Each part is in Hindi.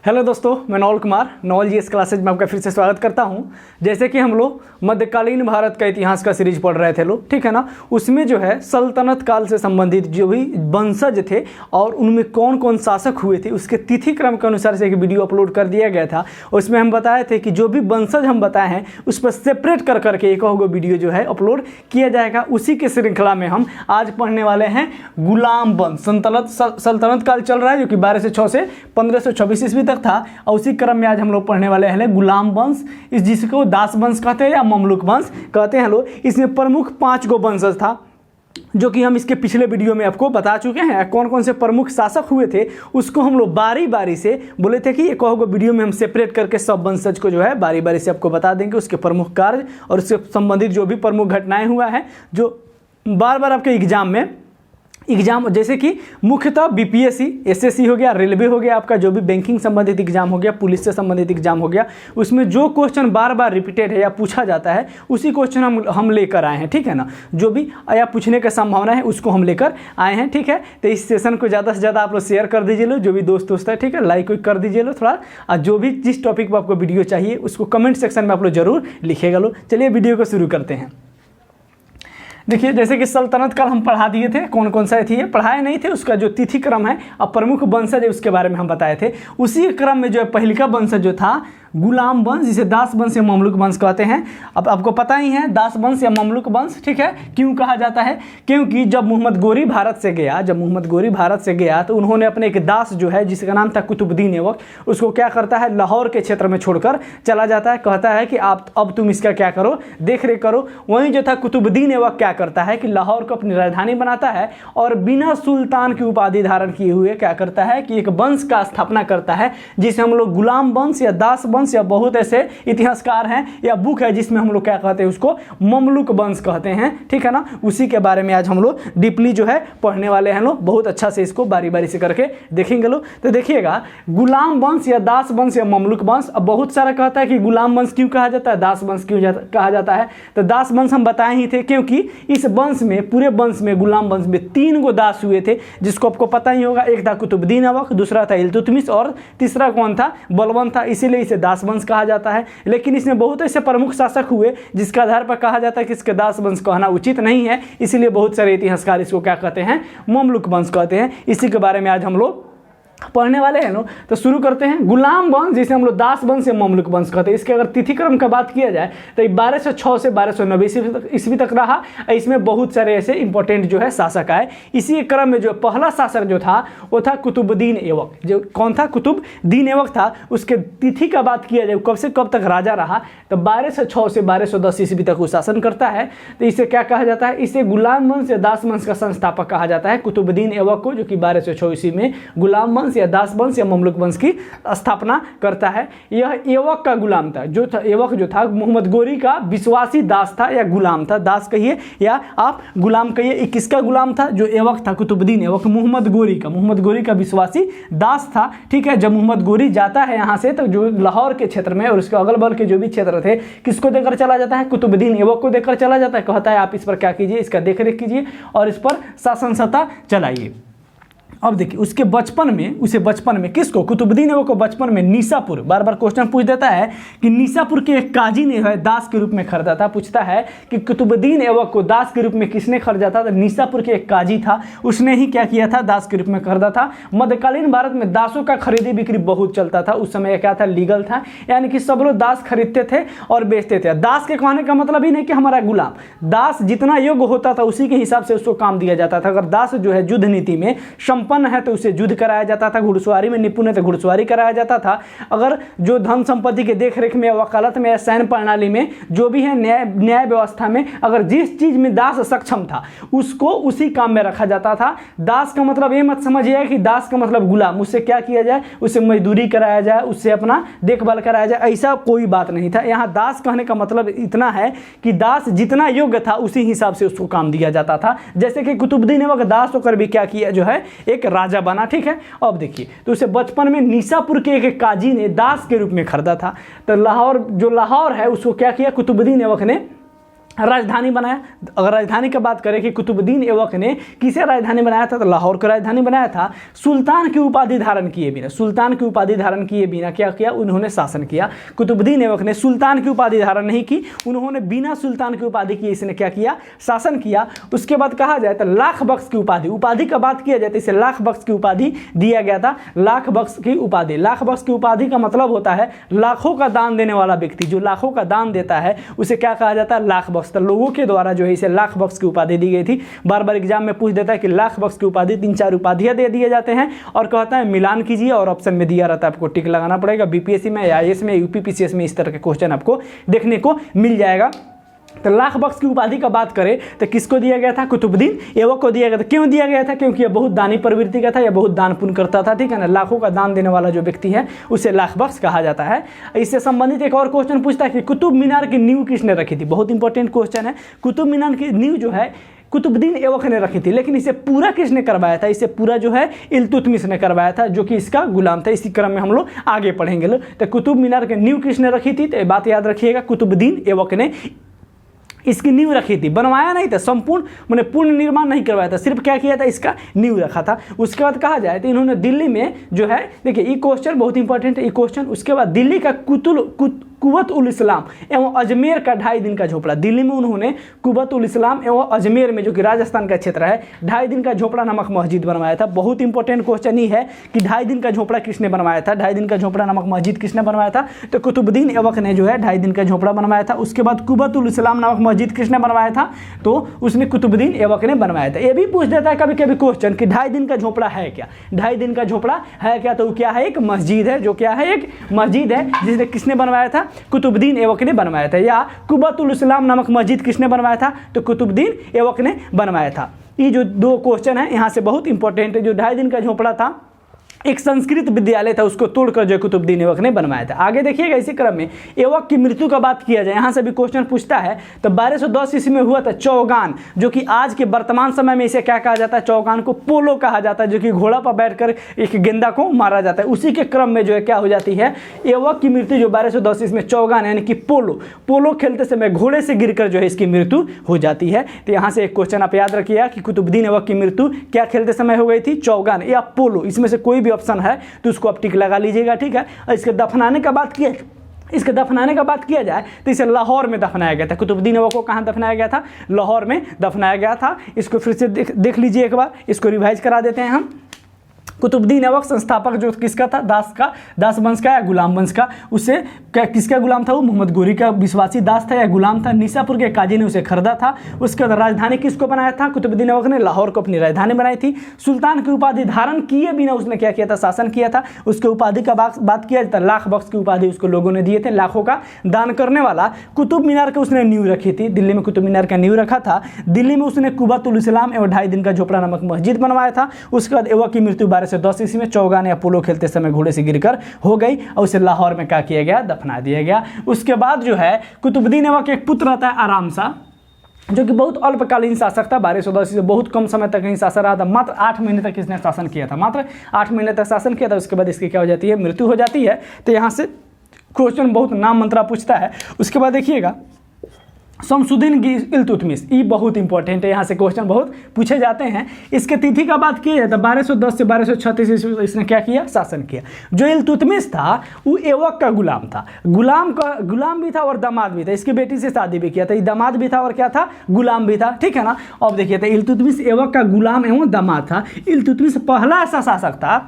हेलो दोस्तों, मैं नौल कुमार नौल जी इस क्लासेज में आपका फिर से स्वागत करता हूं। जैसे कि हम लोग मध्यकालीन भारत का इतिहास का सीरीज पढ़ रहे थे लोग, ठीक है ना। उसमें जो है सल्तनत काल से संबंधित जो भी वंशज थे और उनमें कौन कौन शासक हुए थे उसके तिथि क्रम के अनुसार से एक वीडियो अपलोड कर दिया गया था। उसमें हम बताए थे कि जो भी वंशज हम बताए हैं उस पर सेपरेट कर करके एक वीडियो जो है अपलोड किया जाएगा। उसी के श्रृंखला में हम आज पढ़ने वाले हैं गुलाम वंश। सल्तनत काल चल रहा है जो कि 1206 से 1526 ईस्वी तक था, और उसी क्रम में आज हम लोग पढ़ने वाले हैं गुलाम वंश, इस जिसको दास वंश कहते हैं या ममलुक वंश कहते हैं लोग। इसमें प्रमुख 5 गो वंशज था जो कि हम इसके पिछले वीडियो में आपको बता चुके हैं। कौन कौन से प्रमुख शासक हुए थे उसको हम लोग बारी बारी से बोले थे कि एक वीडियो में हम सेपरेट करके सब वंशज को जो है बारी बारी से आपको बता देंगे, उसके प्रमुख कार्य और उससे संबंधित जो भी प्रमुख घटनाएं हुआ है जो बार बार आपके एग्जाम जैसे कि मुख्यतः बीपीएससी, एसएससी हो गया, रेलवे हो गया, आपका जो भी बैंकिंग संबंधित एग्जाम हो गया, पुलिस से संबंधित एग्जाम हो गया, उसमें जो क्वेश्चन बार बार रिपीटेड है या पूछा जाता है उसी क्वेश्चन हम लेकर आए हैं, ठीक है ना। जो भी या पूछने का संभावना है उसको हम लेकर आए हैं, ठीक है। तो इस सेशन को ज़्यादा से ज़्यादा आप लोग शेयर कर दीजिए लो, जो भी दोस्त है, ठीक है, लाइक कर दीजिए लो थोड़ा। और जो भी जिस टॉपिक पर आपको वीडियो चाहिए उसको कमेंट सेक्शन में आप लोग जरूर लिखेगा लो। चलिए वीडियो को शुरू करते हैं। देखिए, जैसे कि सल्तनत काल हम पढ़ा दिए थे, कौन कौन सा थी, पढ़ाए नहीं थे, उसका जो तिथि क्रम है और प्रमुख वंशज है उसके बारे में हम बताए थे। उसी क्रम में जो है पहिलका वंशज जो था गुलाम वंश, जिसे दास वंश या ममलुक वंश कहते हैं। अब आपको पता ही है दास वंश या ममलुक वंश, ठीक है, क्यों कहा जाता है? क्योंकि जब मोहम्मद गोरी भारत से गया तो उन्होंने अपने एक दास जो है जिसका नाम था कुतुबुद्दीन ऐबक, उसको क्या करता है, लाहौर के क्षेत्र में छोड़कर चला जाता है। कहता है कि आप अब तुम इसका क्या करो, देख रेख करो। वहीं जो था कुतुबुद्दीन ऐबक क्या करता है कि लाहौर को अपनी राजधानी बनाता है और बिना सुल्तान की उपाधि धारण किए हुए क्या करता है कि एक वंश का स्थापना करता है जिसे हम लोग गुलाम वंश या दास वंश या बहुत ऐसे इतिहासकार हैं या बुक है जिसमें हम लोग क्या कहते हैं, उसको ममलुक वंश कहते हैं, ठीक है ना। उसी के बारे में आज हम लोग डीपली जो है पढ़ने वाले हैं लोग, बहुत अच्छा से इसको बारी बारी से करके देखेंगे लोग। तो देखिएगा, गुलाम वंश या दास वंश या ममलुक वंश। अब बहुत सारा कहता है कि गुलाम वंश क्यों कहा जाता है, दास वंश क्यों कहा जाता है। तो दास वंश हम बताए ही थे क्योंकि इस वंश में, पूरे वंश में, गुलाम वंश में 3 गो दास हुए थे जिसको आपको पता ही होगा। एक था कुतुबुद्दीन ऐबक, दूसरा था इल्तुतमिश और तीसरा कौन था, बलबन था। इसीलिए इसे दास वंश कहा जाता है। लेकिन इसमें बहुत ऐसे प्रमुख शासक हुए जिसके आधार पर कहा जाता है कि इसके दास वंश कहना उचित नहीं है, इसीलिए बहुत सारे इतिहासकार इसको क्या कहते हैं, ममलुक वंश कहते हैं। इसी के बारे में आज हम लोग पढ़ने वाले हैं लोग। तो शुरू करते हैं। गुलाम वंश जिसे हम लोग दास वंश या ममलुक वंश कहते हैं, इसके अगर तिथि क्रम का बात किया जाए तो 1206 से 1290 ईस्वी तक रहा। इसमें बहुत सारे ऐसे इंपॉर्टेंट जो है शासक आए। इसी क्रम में जो पहला शासक जो था वो था कुतुबुद्दीन ऐबक। जो कौन था, कुतुबुद्दीन ऐबक था। उसके तिथि का बात किया जाए कब से कब तक राजा रहा, तो 1206 से 1210 ईस्वी तक वो शासन करता है। तो इसे क्या कहा जाता है, इसे गुलाम वंश या दास वंश का संस्थापक कहा जाता है, कुतुबुद्दीन ऐबक को, जो कि 1206 ईस्वी में गुलाम वंश या दास वंश या ममलुक वंश की स्थापना करता है। यह ऐबक का गुलाम था। जो था ऐबक जो था मोहम्मद गोरी का विश्वासी दास था या गुलाम था, दास कहिए या आप गुलाम कहिए। किसका गुलाम था? जो ऐबक था, कुतुबुद्दीन ऐबक, मोहम्मद गोरी का विश्वासी दास था, ठीक है। जब मोहम्मद गोरी जाता है यहाँ से तो जो लाहौर के क्षेत्र में और उसके अगल बगल के जो भी क्षेत्र थे, किसको देकर चला जाता है, कुतुबुद्दीन ऐबक को देकर चला जाता है। कहता है आप इस पर क्या कीजिए, इसका देख रेख कीजिए और इस पर शासन सत्ता चलाइए। अब देखिए, उसे बचपन में किसको, कुतुबुद्दीन ऐबक को बचपन में निशापुर, बार बार क्वेश्चन पूछ देता है कि निशापुर के एक काजी ने है दास के रूप में खरीदा था। पूछता है कि कुतुबुद्दीन ऐबक को दास के रूप में किसने खरीदा था, तो निशापुर के एक काजी था, उसने ही क्या किया था, दास के रूप में खरीदा था। मध्यकालीन भारत में दासों का खरीदी बिक्री बहुत चलता था। उस समय क्या था, लीगल था, यानी कि सब लोग दास खरीदते थे और बेचते थे। दास के कहने का मतलब ही नहीं कि हमारा गुलाम, दास जितना योग्य होता था उसी के हिसाब से उसको काम दिया जाता था। अगर दास जो है युद्ध नीति में संपन्न है तो उसे युद्ध कराया जाता था, घुड़सवारी में निपुण है तो घुड़सवारी कराया जाता था। अगर जो धन संपत्ति के देखरेख में, वकालत में या सैन्य प्रणाली में जो भी है, न्याय व्यवस्था में, अगर जिस चीज में दास सक्षम था उसको उसी काम में रखा जाता था। दास का मतलब ये मत समझिए कि दास का मतलब गुलाम, उससे क्या किया जाए, उससे मजदूरी कराया जाए, उससे अपना देखभाल कराया जाए, ऐसा कोई बात नहीं था। यहाँ दास कहने का मतलब इतना है कि दास जितना योग्य था उसी हिसाब से उसको काम दिया जाता था। जैसे कि कुतुबुद्दीन ऐबक दास होकर भी क्या किया, जो है एक राजा बना, ठीक है। अब देखिए, तो उसे बचपन में निशापुर के एक काजी ने दास के रूप में खरीदा था। तो लाहौर है उसको क्या किया, कुतुबुद्दीन ऐबक ने राजधानी बनाया। अगर राजधानी की बात करें कि कुतुबुद्दीन ऐबक ने किसे राजधानी बनाया था, तो लाहौर को राजधानी बनाया था। सुल्तान की उपाधि धारण किए बिना, सुल्तान की उपाधि धारण किए बिना क्या किया, उन्होंने शासन किया। कुतुबुद्दीन ऐबक ने सुल्तान की उपाधि धारण नहीं की, उन्होंने बिना सुल्तान की उपाधि किए इसने क्या किया, शासन किया। उसके बाद कहा जाए तो लाख बख्श की उपाधि, उपाधि का बात किया जाए तो इसे लाख बख्श की उपाधि दिया गया था। लाख बख्श की उपाधि, लाख बख्श की उपाधि का मतलब होता है लाखों का दान देने वाला व्यक्ति, जो लाखों का दान देता है उसे क्या कहा जाता है, लाख बख्श। तो लोगों के द्वारा जो है इसे लाख बख्श की उपाधि दी गई थी। बार बार एग्जाम में पूछ देता है कि लाख बख्श की उपाधि, 3-4 उपाधियां दे दिए जाते हैं और कहता है मिलान कीजिए, और ऑप्शन में दिया रहता है, आपको टिक लगाना पड़ेगा। बीपीएससी में, आईएएस में, यूपीपीसीएस में इस तरह के क्वेश्चन आपको देखने को मिल जाएगा। तो लाख बख्श की उपाधि का बात करें तो किसको दिया गया था, कुतुबुद्दीन ऐबक को दिया गया था। क्यों दिया गया था, क्योंकि यह बहुत दानी प्रवृत्ति का था, यह बहुत दान पुण्य करता था, ठीक है ना। लाखों का दान देने वाला जो व्यक्ति है उसे लाख बख्श कहा जाता है। इससे संबंधित एक और क्वेश्चन पूछता है कि कुतुब मीनार की नींव किसने रखी थी। बहुत इंपॉर्टेंट क्वेश्चन है। कुतुब मीनार की नींव जो है कुतुबुद्दीन ऐबक ने रखी थी, लेकिन इसे पूरा किसने करवाया था, इसे पूरा जो है इल्तुतमिश ने करवाया था, जो कि इसका गुलाम था। इसी क्रम में हम लोग आगे पढ़ेंगे। तो कुतुब मीनार की नींव किसने रखी थी, तो बात याद रखिएगा, कुतुबुद्दीन ऐबक ने इसकी नींव रखी थी। बनवाया नहीं था, संपूर्ण मैंने पूर्ण निर्माण नहीं करवाया था, सिर्फ क्या किया था, इसका नींव रखा था। उसके बाद कहा जाए तो इन्होंने दिल्ली में जो है, देखिए ये क्वेश्चन बहुत इंपॉर्टेंट है, ये क्वेश्चन। उसके बाद दिल्ली का कुव्वत उल इस्लाम एवं अजमेर का 2.5 दिन का झोपड़ा, दिल्ली में उन्होंने कुव्वत उल इस्लाम एवं अजमेर में, जो कि राजस्थान का क्षेत्र है, 2.5 दिन का झोपड़ा नामक मस्जिद बनवाया था। बहुत इंपॉर्टेंट क्वेश्चन ही है कि 2.5 दिन का झोपड़ा किसने बनवाया था, 2.5 दिन का झोपड़ा नामक मस्जिद किसने बनवाया था, तो कुतुबुद्दीन ऐबक ने जो है 2.5 दिन का झोपड़ा बनवाया था। उसके बाद कुव्वत उल इस्लाम नामक मस्जिद किसने बनवाया था, तो उसने कुतुबुद्दीन ऐबक ने बनवाया था। ये भी पूछ देता है कभी कभी क्वेश्चन कि 2.5 दिन का झोपड़ा है क्या, 2.5 दिन का झोपड़ा है क्या, तो क्या है, एक मस्जिद है। जो क्या है, एक मस्जिद है, जिसने किसने बनवाया था, कुतुबुद्दीन ऐबक ने बनवाया था। या कुव्वत उल इस्लाम नामक मस्जिद किसने बनवाया था, तो कुतुबुद्दीन ऐबक ने बनवाया था। ये जो 2 क्वेश्चन है यहाँ से बहुत इंपॉर्टेंट है। जो 2.5 दिन का झोपड़ा था, एक संस्कृत विद्यालय था, उसको तोड़कर जो कुतुबुद्दीन ऐबक ने बनवाया था। आगे देखिएगा इसी क्रम में ऐबक की मृत्यु का बात किया जाए, यहाँ से भी क्वेश्चन पूछता है। तो 1210 ईस्वी में हुआ था चौगान, जो कि आज के वर्तमान समय में इसे क्या कहा जाता है, चौगान को पोलो कहा जाता है, जो कि घोड़ा पर बैठकर एक गेंदा को मारा जाता है। उसी के क्रम में जो है क्या हो जाती है, ऐबक की मृत्यु जो 1210 ईस्वी में चौगान यानी कि पोलो खेलते समय घोड़े से गिरकर जो है इसकी मृत्यु हो जाती है। तो यहाँ से एक क्वेश्चन आप याद रखिएगा कि कुतुबुद्दीन ऐबक की मृत्यु क्या खेलते समय हो गई थी, चौगान या पोलो, इसमें से कोई भी ऑप्शन है तो उसको आप टिक लगा लीजिएगा, ठीक है। इसके दफनाने का बात किया जाए तो इसे लाहौर में दफनाया गया था। कुतुबुद्दीन ऐबक को कहाँ दफनाया गया था, लाहौर में दफनाया गया था। इसको फिर से देख लीजिए एक बार, इसको रिवाइज करा देते हैं हम। कुतुबुद्दीन ऐबक संस्थापक जो किसका था, दास वंश का या गुलाम वंश का। उससे किसका गुलाम था, वो मोहम्मद गोरी का विश्वासी दास था या गुलाम था। निशापुर के काजी ने उसे खरीदा था। उसके बाद राजधानी किसको बनाया था, कुतुबुद्दीन ऐबक ने लाहौर को अपनी राजधानी बनाई थी। सुल्तान की उपाधि धारण किए बिना उसने क्या किया था, शासन किया था। उसके उपाधि का बात किया जाता, लाख बख्श की उपाधि उसको लोगों ने दिए थे, लाखों का दान करने वाला। कुतुब मीनार के उसने नींव रखी थी, दिल्ली में कुतुब मीनार का नींव रखा था। दिल्ली में उसने कुव्वत उल इस्लाम एवं 2.5 दिन का झोपड़ा नामक मस्जिद बनवाया था। उसके बाद ऐबक की मृत्यु 1210 ईस्वी में चौगान या पोलो खेलते समय घोड़े से गिरकर हो गई और उसे लाहौर में क्या किया गया, दफना दिया गया। उसके बाद जो है कुतुबुद्दीन ऐबक के एक पुत्र आता है आराम शाह, जो कि बहुत अल्पकालीन शासक था। 1210 से बहुत कम समय तक ही शासन रहा था, मात्र 8 महीने तक इसने शासन किया था, मात्र 8 महीने तक शासन किया था। उसके बाद इसकी क्या हो जाती है, मृत्यु हो जाती है। तो यहाँ से क्वेश्चन बहुत नाम मंत्रा पूछता है। उसके बाद देखिएगा शमसुद्दीन इल्तुतमिश, ये बहुत इंपॉर्टेंट है, यहाँ से क्वेश्चन बहुत पूछे जाते हैं। इसके तिथि का बात किया जाए तो 1210 से 1236 इसने क्या किया, शासन किया। जो इल्तुतमिश था वो ऐबक का गुलाम था, गुलाम भी था और दामाद भी था। इसकी बेटी से शादी भी किया था, ये दामाद भी था और क्या था, गुलाम भी था, ठीक है ना। अब देखिए तो इल्तुतमिश ऐबक का गुलाम एवं दामाद था। इल्तुतमिश पहला ऐसा शासक था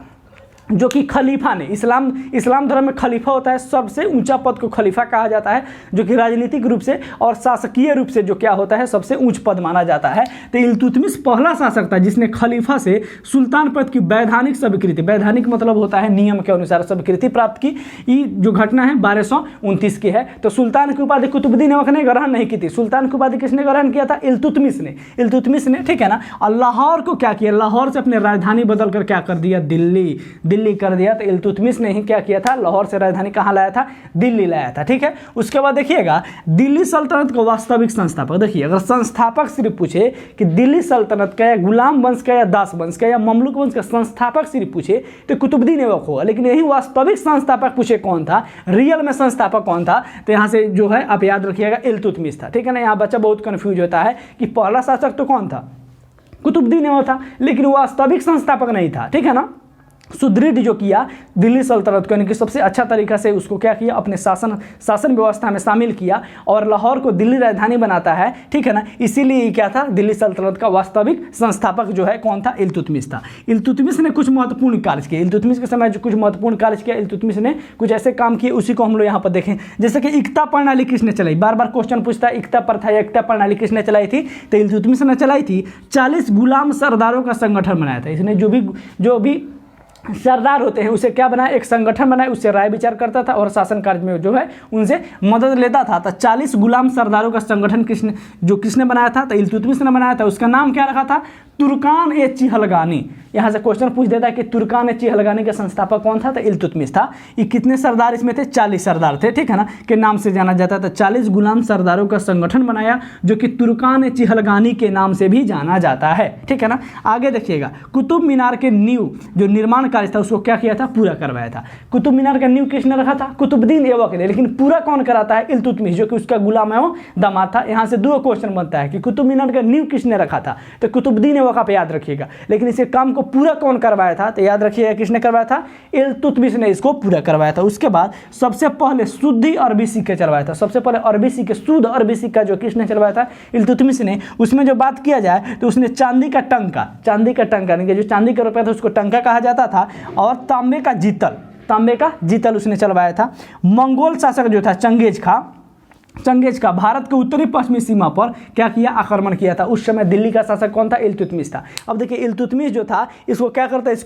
जो कि खलीफा ने, इस्लाम धर्म में खलीफा होता है, सबसे ऊंचा पद को खलीफा कहा जाता है, जो कि राजनीतिक रूप से और शासकीय रूप से जो क्या होता है, सबसे ऊंच पद माना जाता है। तो इल्तुतमिश पहला शासक था जिसने खलीफा से सुल्तान पद की वैधानिक स्वीकृति, वैधानिक मतलब होता है नियम के अनुसार, स्वीकृति प्राप्त की। ये जो घटना है 1229 की है। तो सुल्तान की उपाधि कुतुबुद्दीन ऐबक ने ग्रहण नहीं की थी, सुल्तान की उपाधि किसने ग्रहण किया था, इल्तुतमिश ने, ठीक है ना। और लाहौर को क्या किया, लाहौर से अपने राजधानी बदल कर क्या कर दिया, दिल्ली दिल्ली कर दिया। तो इल्तुतमिश ने ही क्या किया था, लाहौर से राजधानी कहाँ लाया था, दिल्ली लाया था। ठीक है, उसके बाद देखिएगा दिल्ली सल्तनत का वास्तविक संस्थापक। देखिए अगर संस्थापक सिर्फ पूछे कि दिल्ली सल्तनत का या गुलाम वंश का या दास वंश का या ममलुक वंश का संस्थापक सिर्फ पूछे तो कुतुबुद्दीन ऐबक होगा, लेकिन यही वास्तविक संस्थापक पूछे कौन था, रियल में संस्थापक कौन था, तो यहाँ से जो है आप याद रखिएगा इल्तुतमिश था। ठीक है ना, यहाँ बच्चा बहुत कंफ्यूज होता है कि पहला शासक तो कौन था, कुतुबुद्दीन ऐबक था, लेकिन वास्तविक संस्थापक नहीं था। ठीक है ना, सुदृढ़ जो किया दिल्ली सल्तनत को, यानी कि सबसे अच्छा तरीका से उसको क्या किया, अपने शासन व्यवस्था में शामिल किया और लाहौर को दिल्ली राजधानी बनाता है। ठीक है ना, इसीलिए क्या था, दिल्ली सल्तनत का वास्तविक संस्थापक जो है कौन था, इल्तुतमिश था। इल्तुतमिश ने कुछ महत्वपूर्ण कार्य किए, इल्तुतमिश के समय जो कुछ महत्वपूर्ण कार्य किया, इल्तुतमिश ने कुछ ऐसे काम किए, उसी को हम लोग यहाँ पर देखें। जैसे कि एकता प्रणाली किसने चलाई, बार बार क्वेश्चन पूछता है एकता प्रथा या एकता प्रणाली किसने चलाई थी, तो इल्तुतमिश ने चलाई थी। 40 गुलाम सरदारों का संगठन बनाया था इसने, जो भी सरदार होते हैं उसे क्या बनाया, एक संगठन बनाया, उससे राय विचार करता था और शासन कार्य में जो है उनसे मदद लेता था। तो 40 गुलाम सरदारों का संगठन किसने बनाया था, तो इल्तुतमिश ने बनाया था। उसका नाम क्या रखा था, तुर्कान ए चिहलगानी। यहाँ से क्वेश्चन पूछ देता है कि तुर्कान ए चिहलगानी का संस्थापक कौन था, तो इल्तुतमिश था। ये कितने सरदार इसमें थे, 40 सरदार थे। ठीक है ना, के नाम से जाना जाता था। 40 गुलाम सरदारों का संगठन बनाया जो कि तुर्कान ए चिहलगानी के नाम से भी जाना जाता है। ठीक है ना, आगे देखिएगा कुतुब मीनार के नींव जो निर्माण कार्य था उसको क्या किया था, पूरा करवाया था। कुतुब मीनार का नींव किसने रखा था, कुतुबुद्दीन ऐबक ने, लेकिन पूरा कौन कराता है, इल्तुतमिश, जो कि उसका गुलाम एवं दामाद था। यहाँ से दो क्वेश्चन बनता है कि कुतुब मीनार का नींव किसने रखा था, तो कुतुबुद्दीन ऐबक आप याद रखिएगा, लेकिन इसे काम को पूरा कौन करवाया था, तो याद रखिएगा किसने करवाया था, इल्तुतमिश ने इसको पूरा करवाया था। उसके बाद सबसे पहले शुद्ध अरबी सिक्के चलवाया था, सबसे पहले अरबी सिक्के, शुद्ध अरबी सिक्का जो किसने चलवाया था, इल्तुतमिश ने। उसमें जो बात किया जाए तो उसने चांदी का टंका यानी कि जो चांदी का रुपया था उसको टंका कहा जाता था, और तांबे का जीतल उसने चलवाया था। मंगोल शासक जो था चंगेज का भारत के उत्तरी पश्चिमी सीमा पर क्या किया, आक्रमण किया था। उस समय दिल्ली का शासक कौन था, इल्तुतमिश था। अब देखिए इल्तुतमिश जो था इसको क्या करता है,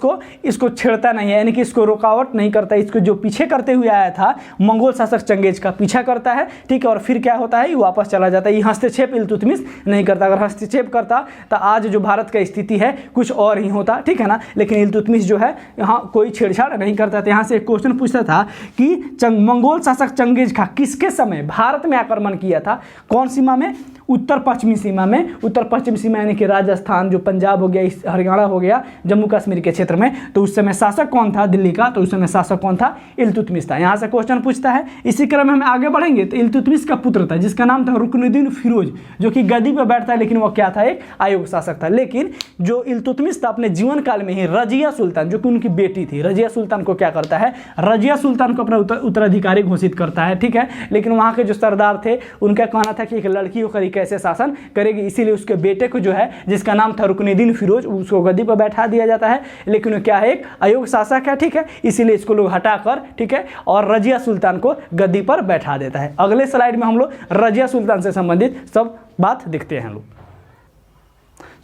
इसको छेड़ता नहीं है, यानी कि इसको रुकावट नहीं करता। इसको जो पीछे करते हुए आया था मंगोल शासक चंगेज का पीछा करता है। ठीक है, और फिर क्या होता है, ये वापस चला जाता है। ये हस्तक्षेप इल्तुतमिश नहीं करता। अगर हस्तक्षेप करता तो आज जो भारत का स्थिति है कुछ और ही होता। ठीक है ना, लेकिन इल्तुतमिश जो है यहाँ कोई छेड़छाड़ नहीं करता। तो यहाँ से एक क्वेश्चन पूछता था कि मंगोल शासक चंगेज खां किसके समय भारत में आक्रमण किया था, कौन सीमा में, उत्तर पश्चिमी सीमा में। उत्तर पश्चिमी सीमा यानी कि राजस्थान, जो पंजाब हो गया, हरियाणा हो गया, जम्मू कश्मीर के क्षेत्र में। तो उस समय शासक कौन था दिल्ली का, तो उस समय शासक कौन था, इल्तुतमिश था। यहाँ से क्वेश्चन पूछता है। इसी क्रम में हम आगे बढ़ेंगे तो इल्तुतमिश का पुत्र था जिसका नाम था रुकनुद्दीन फिरोज, जो कि गद्दी पर बैठता है, लेकिन वो क्या था, एक अयोग्य शासक था। लेकिन जो इल्तुतमिश था अपने जीवन काल में ही रजिया सुल्तान, जो कि उनकी बेटी थी, रजिया सुल्तान को क्या करता है, रजिया सुल्तान को अपना उत्तराधिकारी घोषित करता है। ठीक है, लेकिन वहाँ के जो सरदार थे उनका कहना था कि एक लड़की होकर कैसे शासन करेगी, इसीलिए उसके बेटे को जो है, जिसका नाम था रुकनुद्दीन फिरोज, उसको गद्दी पर बैठा दिया जाता है। लेकिन वो क्या है, एक अयोग्य शासक है। ठीक है, इसीलिए इसको लोग हटाकर, ठीक है, और रजिया सुल्तान को गद्दी पर बैठा देता है। अगले स्लाइड में हम लोग रजिया सुल्तान से संबंधित सब बात देखते हैं लोग।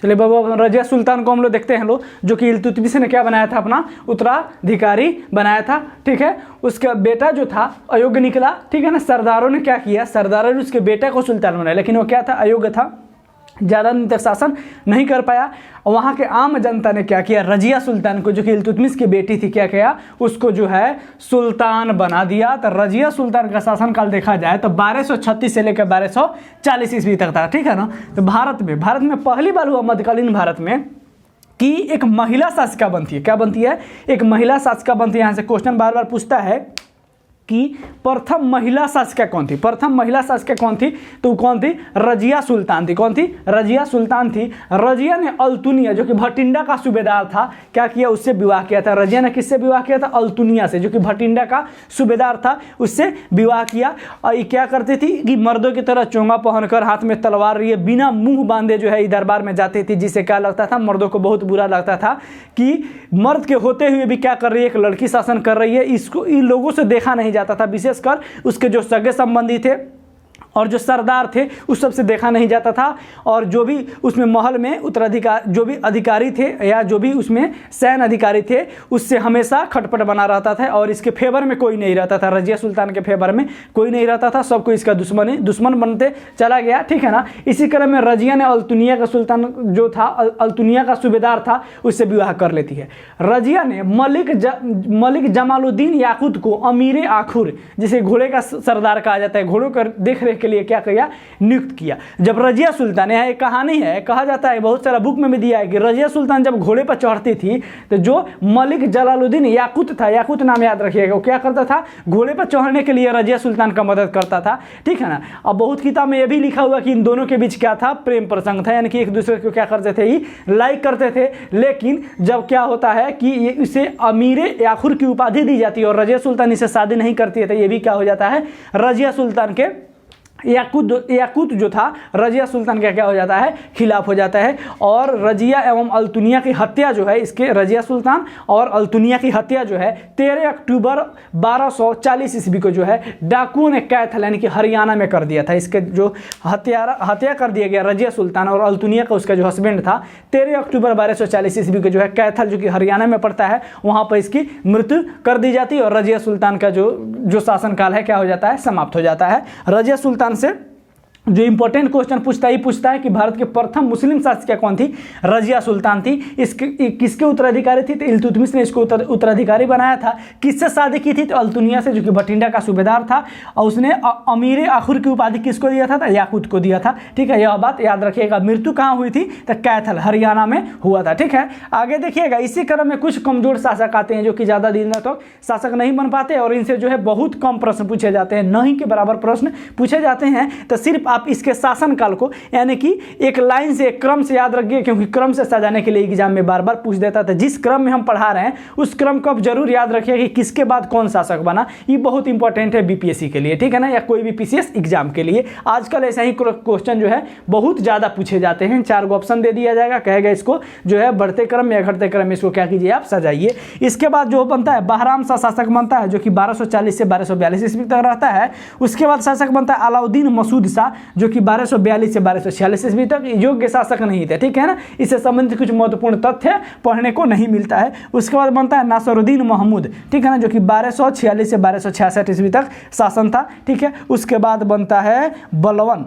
चलिए बाबा, रजिया सुल्तान को हम लोग देखते हैं लोग, जो कि इल्तुतमिश ने क्या बनाया था, अपना उत्तराधिकारी बनाया था। ठीक है, उसका बेटा जो था अयोग्य निकला। ठीक है ना, सरदारों ने क्या किया, सरदारों ने उसके बेटे को सुल्तान बनाया, लेकिन वो क्या था, अयोग्य था, ज़्यादा दिन तक शासन नहीं कर पाया। और वहाँ के आम जनता ने क्या किया, रजिया सुल्तान को, जो कि इल्तुतमिश की बेटी थी, क्या किया, उसको जो है सुल्तान बना दिया। तो रजिया सुल्तान का शासनकाल देखा जाए तो 1236 से लेकर 1240 ईस्वी तक था। ठीक है ना, तो भारत में पहली बार हुआ मध्यकालीन भारत में कि एक महिला शासिका बनती है। क्या बनती है, एक महिला शासिका बनती है। यहाँ से क्वेश्चन बार बार पूछता है कि प्रथम महिला शासिका कौन थी, प्रथम महिला शासिका कौन थी, तो कौन थी, रजिया सुल्तान थी। कौन थी, रजिया सुल्तान थी। रजिया ने अल्तुनिया, जो कि भटिंडा का सूबेदार था, क्या किया, उससे विवाह किया था। रजिया ने किससे विवाह किया था, अल्तुनिया से, जो कि भटिंडा का सूबेदार था, उससे विवाह किया। और ये क्या करती थी कि मर्दों की तरह चोंगा पहनकर, हाथ में तलवार लिए, बिना मुंह बांधे जो है दरबार में जाती थी, जिससे क्या लगता था, मर्दों को बहुत बुरा लगता था कि मर्द के होते हुए भी क्या कर रही है, एक लड़की शासन कर रही है। इसको इन लोगों से देखा नहीं जाता था, विशेषकर उसके जो सगे संबंधी थे और जो सरदार थे उस सबसे देखा नहीं जाता था, और जो भी उसमें महल में उत्तराधिकार जो भी अधिकारी थे या जो भी उसमें सैन्य अधिकारी थे उससे हमेशा खटपट बना रहता था, और इसके फेवर में कोई नहीं रहता था, रजिया सुल्तान के फेवर में कोई नहीं रहता था, सबको इसका दुश्मन बनते चला गया, ठीक है ना। इसी क्रम में रजिया ने अल्तुनिया का सुल्तान जो था, अल्तुनिया का सूबेदार था, उससे विवाह कर लेती है। रजिया ने मलिक जमालुद्दीन याकूत को अमीर आखुर, जिसे घोड़े का सरदार कहा जाता है, घोड़ों का देख रेख के लिए क्या किया, नियुक्त किया। जब रजिया सुल्तान, यहाँ एक कहानी है, कहा जाता है बहुत सारा बुक में भी दिया है कि रजिया सुल्तान जब घोड़े पर चढ़ती थी तो जो मलिक जलालुद्दीन याकूत था, याकूत नाम याद रखिएगा, वो क्या करता था, घोड़े पर चढ़ने के लिए रजिया सुल्तान का मदद करता था, ठीक है ना। अब बहुत किताब में यह भी लिखा हुआ कि इन दोनों के बीच क्या था, प्रेम प्रसंग था, यानी कि एक दूसरे को क्या करते थे, ही लाइक करते थे। लेकिन जब क्या होता है कि ये इसे अमीर याखुर की उपाधि दी जाती है और रजिया सुल्तान इसे शादी नहीं करती है, तो ये भी क्या हो जाता है, रजिया सुल्तान के याकूत जो था रजिया सुल्तान का क्या हो जाता है, खिलाफ हो जाता है। और रजिया एवं अल्तुनिया की हत्या जो है, इसके रजिया सुल्तान और अल्तुनिया की हत्या जो है 13 अक्टूबर 1240 ईस्वी को जो है डाकुओं ने कैथल यानी कि हरियाणा में कर दिया था। इसके जो हत्या कर दिया गया रजिया सुल्तान और अल्तुनिया का उसका जो हस्बैंड था, 13 अक्टूबर 1240 ईस्वी को जो है कैथल जो कि हरियाणा में पड़ता है, वहाँ पर इसकी मृत्यु कर दी जाती है और रजिया सुल्तान का जो शासनकाल है क्या हो जाता है, समाप्त हो जाता है। रजिया सुल्तान से जो इंपॉर्टेंट क्वेश्चन पूछता है कि भारत के प्रथम मुस्लिम शासिका कौन थी, रजिया सुल्तान थी। किसके उत्तराधिकारी थी, तो इल्तुतमिश ने इसको उत्तराधिकारी बनाया था। किससे शादी की थी, तो अल्तुनिया से, जो कि भटिंडा का सूबेदार था, और उसने अमीर आखुर की उपाधि किसको दिया था, तो याकूत को दिया था, ठीक है। यह बात याद रखिएगा। मृत्यु कहाँ हुई थी, तो कैथल हरियाणा में हुआ था, ठीक है। आगे देखिएगा, इसी क्रम में कुछ कमजोर शासक आते हैं जो कि ज़्यादा दिन तक शासक नहीं बन पाते और इनसे जो है बहुत कम प्रश्न पूछे जाते हैं, नहीं के बराबर प्रश्न पूछे जाते हैं। तो सिर्फ आप इसके शासनकाल को यानी कि एक लाइन से, एक क्रम से याद रखिए, क्योंकि क्रम से सजाने के लिए एग्जाम में बार बार पूछ देता था। जिस क्रम में हम पढ़ा रहे हैं उस क्रम को आप जरूर याद रखिए कि किसके बाद कौन शासक बना। ये बहुत इंपॉर्टेंट है बीपीएससी के लिए, ठीक है ना, या कोई भी पीसीएस एग्जाम के लिए। आजकल ऐसा ही क्वेश्चन जो है बहुत ज्यादा पूछे जाते हैं। 4 ऑप्शन दे दिया जाएगा, कहेगा इसको जो है बढ़ते क्रम या घटते क्रम में इसको क्या कीजिए, आप सजाइए। इसके बाद जो बनता है बहराम सा शासक बनता है, जो कि 1240 से 1242 ईस्वी तक रहता है। उसके बाद शासक बनता है अलाउद्दीन मसूद शाह, जो कि 1242 से 1246 ईस्वी तक योग्य शासक नहीं थे, ठीक है ना। इससे संबंधित कुछ महत्वपूर्ण तथ्य पढ़ने को नहीं मिलता है। उसके बाद बनता है नासरुद्दीन महमूद, ठीक है ना, जो कि 1246 से 1266 ईस्वी तक शासन था, ठीक है। उसके बाद बनता है बलवन,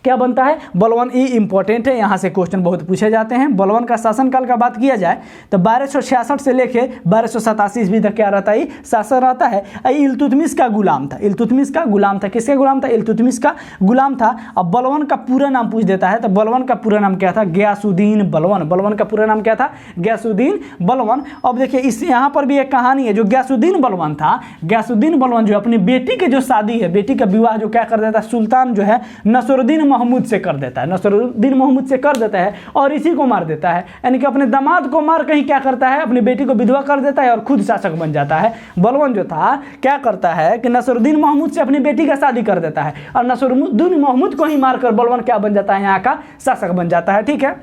क्या बनता है, बलवन। ये इंपॉर्टेंट है, यहाँ से क्वेश्चन बहुत पूछे जाते हैं। बलवन का शासनकाल का बात किया जाए तो 1266 से लेके 1287 ईस्वी तक क्या रहता है, शासन रहता है। इल्तुतमिश का गुलाम था, इल्तुतमिश का गुलाम था। किसका गुलाम था, इल्तुतमिश का गुलाम था। अब बलवन का पूरा नाम पूछ देता है, तो बलवन का पूरा नाम क्या था, गयासुद्दीन बलवन। बलवन का पूरा नाम क्या था, गयासुद्दीन बलवन। अब देखिए इस यहाँ पर भी एक कहानी है। जो गयासुद्दीन बलवन था, गयासुद्दीन बलवन जो अपनी बेटी की जो शादी है, बेटी का विवाह जो क्या कर देता है, सुल्तान जो है नसरुद्दीन महमूद से कर देता है, नसरुद्दीन महमूद से कर देता है और इसी को मार देता है। यानी कि अपने दामाद को मार कहीं क्या करता है, अपनी बेटी को विधवा कर देता है और खुद शासक बन जाता है। बलवन जो था क्या करता है कि नसरुद्दीन महमूद से अपनी बेटी का शादी कर देता है और नसरुद्दीन महमूद को ही मारकर बलवन क्या बन जाता है, यहाँ का शासक बन जाता है, ठीक है।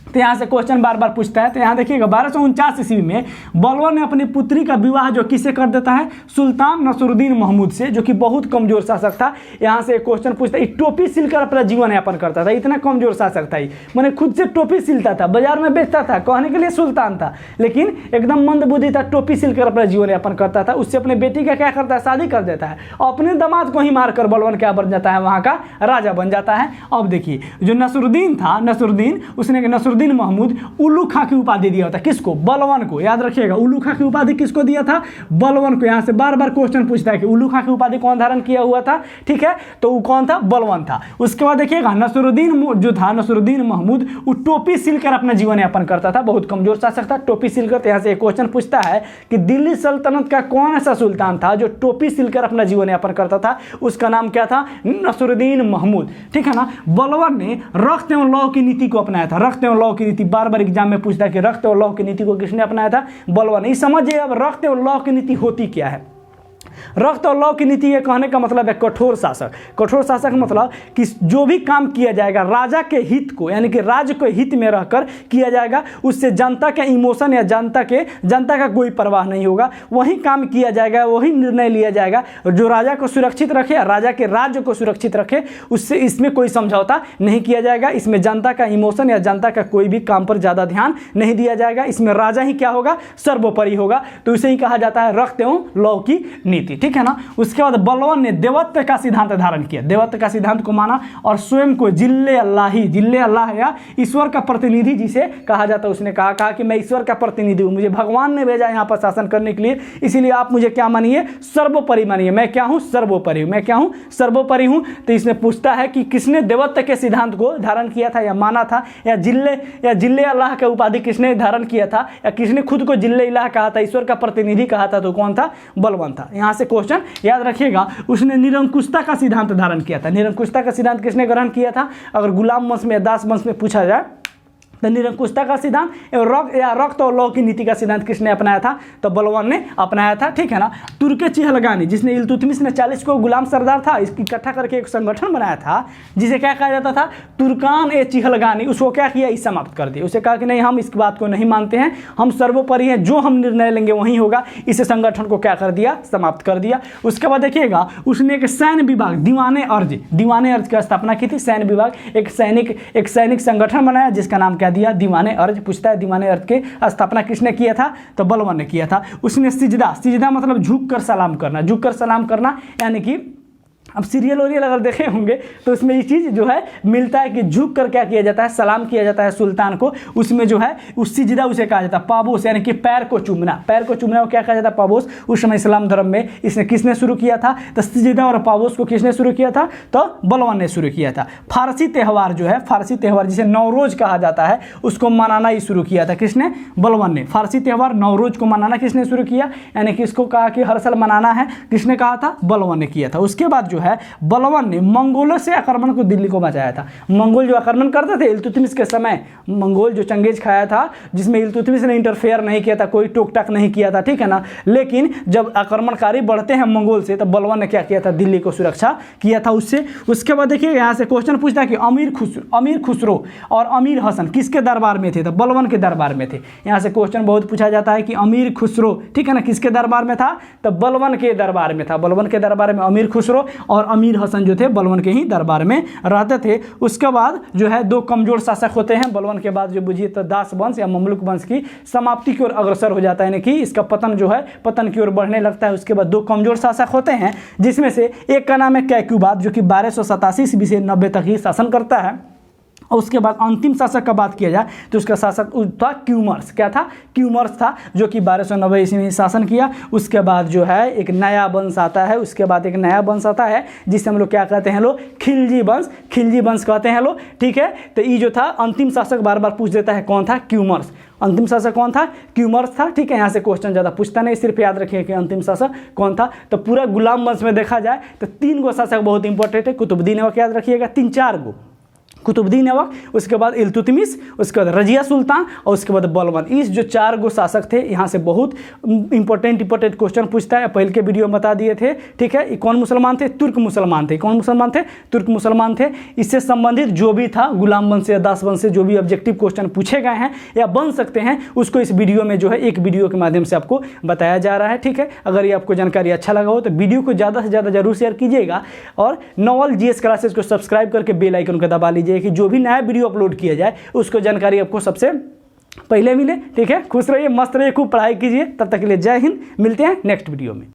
तो यहाँ से क्वेश्चन बार बार पूछता है। तो यहाँ देखिएगा 1249 ईस्वी में बलवन ने अपनी पुत्री का विवाह जो किससे कर देता है, सुल्तान नसरुद्दीन महमूद से, जो कि बहुत कमजोर शासक था। यहाँ से क्वेश्चन पूछता है, टोपी सिलकर अपना जीवन यापन करता था, इतना कमजोर शासक था। मैंने खुद से टोपी सिलता था, बाजार में बेचता था, कहने के लिए सुल्तान था, लेकिन एकदम मंदबुद्धि था। टोपी सिलकर अपना जीवन यापन करता था। उससे अपने बेटी का क्या करता है, शादी कर देता है और अपने दामाद को ही मारकर बलवन क्या बन जाता है, वहाँ का राजा बन जाता है। अब देखिए जो नसरुद्दीन था, नसरुद्दीन उसने नसरुद्दीन महमूद उल्लू खां की उपाधि दिया था, किसको, बलवन को। याद रखिएगा उल्लू खां की उपाधि किसको दिया था, बलवन को। यहाँ से बार बार क्वेश्चन पूछता है कि उल्लू खां की उपाधि कौन धारण किया हुआ था, ठीक है, तो वो कौन था, बलवन था। उसके बाद देखिएगा नसरुद्दीन जो था, नसरुद्दीन महमूद, वो टोपी सिलकर अपना जीवन यापन करता था, बहुत कमजोर शासक था, टोपी सिलकर। यहाँ से एक क्वेश्चन पूछता है कि दिल्ली सल्तनत का कौन ऐसा सुल्तान था जो टोपी सिलकर अपना जीवन यापन करता था, उसका नाम क्या था, नसरुद्दीन महमूद, ठीक है ना। बलवन ने रक्त एवं लौह की नीति को अपनाया था। रक्त एवं लौह की नीति बार बार एग्जाम में पूछता है कि रक्त और लौह की नीति को किसने अपनाया था, बलवन। नहीं समझिए अब रक्त और लौह की नीति होती क्या है। रक्त और लौ की नीति ये कहने का मतलब है कठोर शासक। कठोर शासक मतलब कि जो भी काम किया जाएगा राजा के हित को, यानी कि राज्य के हित में रहकर किया जाएगा, उससे जनता के इमोशन या जनता का कोई परवाह नहीं होगा, वही काम किया जाएगा, वही निर्णय लिया जाएगा जो राजा को सुरक्षित रखे या राजा के राज्य को सुरक्षित रखे, उससे इसमें कोई समझौता नहीं किया जाएगा। इसमें जनता का इमोशन या जनता का कोई भी काम पर ज़्यादा ध्यान नहीं दिया जाएगा। इसमें राजा ही क्या होगा, सर्वोपरि होगा। तो इसे ही कहा जाता है रक्त एवं लौ की नीति, ठीक है ना। उसके बाद बलवान ने देवत्व का सिद्धांत धारण किया, देवत्व का सिद्धांत को माना और स्वयं को जिल्ले अल्लाह या ईश्वर का प्रतिनिधि जिसे कहा जाता है, उसने कहा कि मैं ईश्वर का प्रतिनिधि हूँ, मुझे भगवान ने भेजा यहाँ पर शासन करने के लिए, इसीलिए आप मुझे क्या मानिए, सर्वोपरि मानिए। मैं क्या हूँ, सर्वोपरि हूँ। मैं क्या हूँ, सर्वोपरि हूँ। तो इसमें पूछता है कि किसने देवत्व के सिद्धांत को धारण किया था या माना था, या जिल्ले अल्लाह का उपाधि किसने धारण किया था, या किसने खुद को जिल्ले इलाह कहा था, ईश्वर का प्रतिनिधि कहा था, तो कौन था, बलवान था। यहाँ से क्वेश्चन याद रखिएगा। उसने निरंकुशता का सिद्धांत धारण किया था। निरंकुशता का सिद्धांत किसने ग्रहण किया था, अगर गुलाम वंश में, दास वंश में पूछा जाए तो निरंकुशता का सिद्धांत एवं रक्त और लौ की नीति का सिद्धांत किसने अपनाया था, तो बलवान ने अपनाया था, ठीक है ना। तुर्के चिहलगानी, जिसने इल्तुतमिश ने 40 को गुलाम सरदार था, इसकी इकट्ठा करके एक संगठन बनाया था जिसे क्या कहा जाता था, तुर्कान ए चिहलगानी, उसको क्या किया, इस समाप्त कर दिया। उसे कहा कि नहीं, हम इस बात को नहीं मानते हैं, हम सर्वोपरि हैं, जो हम निर्णय लेंगे वही होगा। इस संगठन को क्या कर दिया, समाप्त कर दिया। उसके बाद देखिएगा, उसने एक सैन्य विभाग दीवाने अर्ज की स्थापना की थी। सैन्य विभाग एक सैनिक संगठन बनाया जिसका नाम क्या दिया, दीवाने अर्ज। पूछता है दीवाने अर्ज के स्थापना किसने किया था, तो बलवान ने किया था। उसने सिजदा मतलब झुक कर सलाम करना, यानी कि अब सीरियल अगर देखे होंगे तो उसमें ये चीज़ जो है मिलता है कि झुक कर क्या किया जाता है, सलाम किया जाता है सुल्तान को। उसमें जो है उस सिजदा उसे कहा जाता है पाबोस, यानी कि पैर को चूमना को क्या कहा जाता है, पाबोस। उस समय इस्लाम धर्म में इसने किसने शुरू किया था, तो सिजदा और पाबोस को किसने शुरू किया था, तो बलवान ने शुरू किया था। फारसी त्यौहार जिसे नवरोज कहा जाता है, उसको मनाना ही शुरू किया था किसने, बलवान ने। फारसी त्यौहार नवरोज को मनाना किसने शुरू किया, यानी कि इसको कहा कि हर साल मनाना है, किसने कहा था, बलवान ने किया था। उसके बाद जो है बलवान ने मंगोलों से आक्रमण को दिल्ली को बचाया था। मंगोल जो आक्रमण करते थे इल्तुतमिश के समय, मंगोल जो चंगेज खाया था, जिसमें इल्तुतमिश ने इंटरफेयर नहीं किया था, कोई टोक टाक नहीं किया था, ठीक है ना। लेकिन जब आक्रमणकारी बढ़ते हैं मंगोल से, तो बलवान ने क्या किया था, दिल्ली को सुरक्षा किया था उससे। उसके बाद देखिए यहाँ से क्वेश्चन पूछता है कि अमीर खुसरो और अमीर हसन किसके दरबार में थे, तो बलवान के दरबार में थे। यहाँ से क्वेश्चन बहुत पूछा जाता है कि अमीर खुसरो, ठीक है ना, किसके दरबार में था, तो बलवान के दरबार में था। बलवान के दरबार में अमीर खुसरो और अमीर हसन जो थे बलवान के ही दरबार में रहते थे। उसके बाद जो है दो कमजोर शासक होते हैं बलवान के बाद, जो बुझिए तो दास वंश या ममलुक वंश की समाप्ति की ओर अग्रसर हो जाता है, यानी कि इसका पतन जो है पतन की ओर बढ़ने लगता है। उसके बाद दो कमजोर शासक होते हैं, जिसमें से एक का नाम है कैक्यूबाद, जो कि 1287 ईस्वी से 90 तक ही शासन करता है। और उसके बाद अंतिम शासक का बात किया जाए तो उसका शासक था क्यूमर्स। क्या था, क्यूमर्स था, जो कि 1290 ईस्वी में शासन किया। उसके बाद जो है एक नया वंश आता है, जिसे हम लोग क्या कहते हैं, लोग खिलजी वंश कहते हैं लोग, ठीक है। तो ये जो था अंतिम शासक, बार बार पूछ देता है कौन था, क्यूमर्स। अंतिम शासक कौन था, क्यूमर्स था, ठीक है। यहाँ से क्वेश्चन ज़्यादा पूछता नहीं, सिर्फ याद रखिए कि अंतिम शासक कौन था। तो पूरा गुलाम वंश में देखा जाए तो 3 गो शासक बहुत इंपॉर्टेंट है। कुतुबुद्दीन ऐबक याद रखिएगा, 3-4 गो, कुतुबुद्दीन ऐबक, उसके बाद इल्तुतमिश, उसके बाद रजिया सुल्तान और उसके बाद बलवान। इस जो 4 गो शासक थे, यहाँ से बहुत इंपॉर्टेंट क्वेश्चन पूछता है। पहले के वीडियो में बता दिए थे, ठीक है। कौन मुसलमान थे, तुर्क मुसलमान थे। कौन मुसलमान थे, तुर्क मुसलमान थे। इससे संबंधित जो भी था गुलाम वंश से या दास वंश से जो भी ऑब्जेक्टिव क्वेश्चन पूछे गए हैं या बन सकते हैं, उसको इस वीडियो में जो है एक वीडियो के माध्यम से आपको बताया जा रहा है, ठीक है। अगर ये आपको जानकारी अच्छा लगा हो तो वीडियो को ज़्यादा से ज़्यादा जरूर शेयर कीजिएगा और नॉवल जीएस क्लासेस को सब्सक्राइब करके बेल आइकन को दबा लीजिए कि जो भी नया वीडियो अपलोड किया जाए उसको जानकारी आपको सबसे पहले मिले, ठीक है। खुश रहिए, मस्त रहिए, खूब पढ़ाई कीजिए। तब तक के लिए जय हिंद, मिलते हैं नेक्स्ट वीडियो में।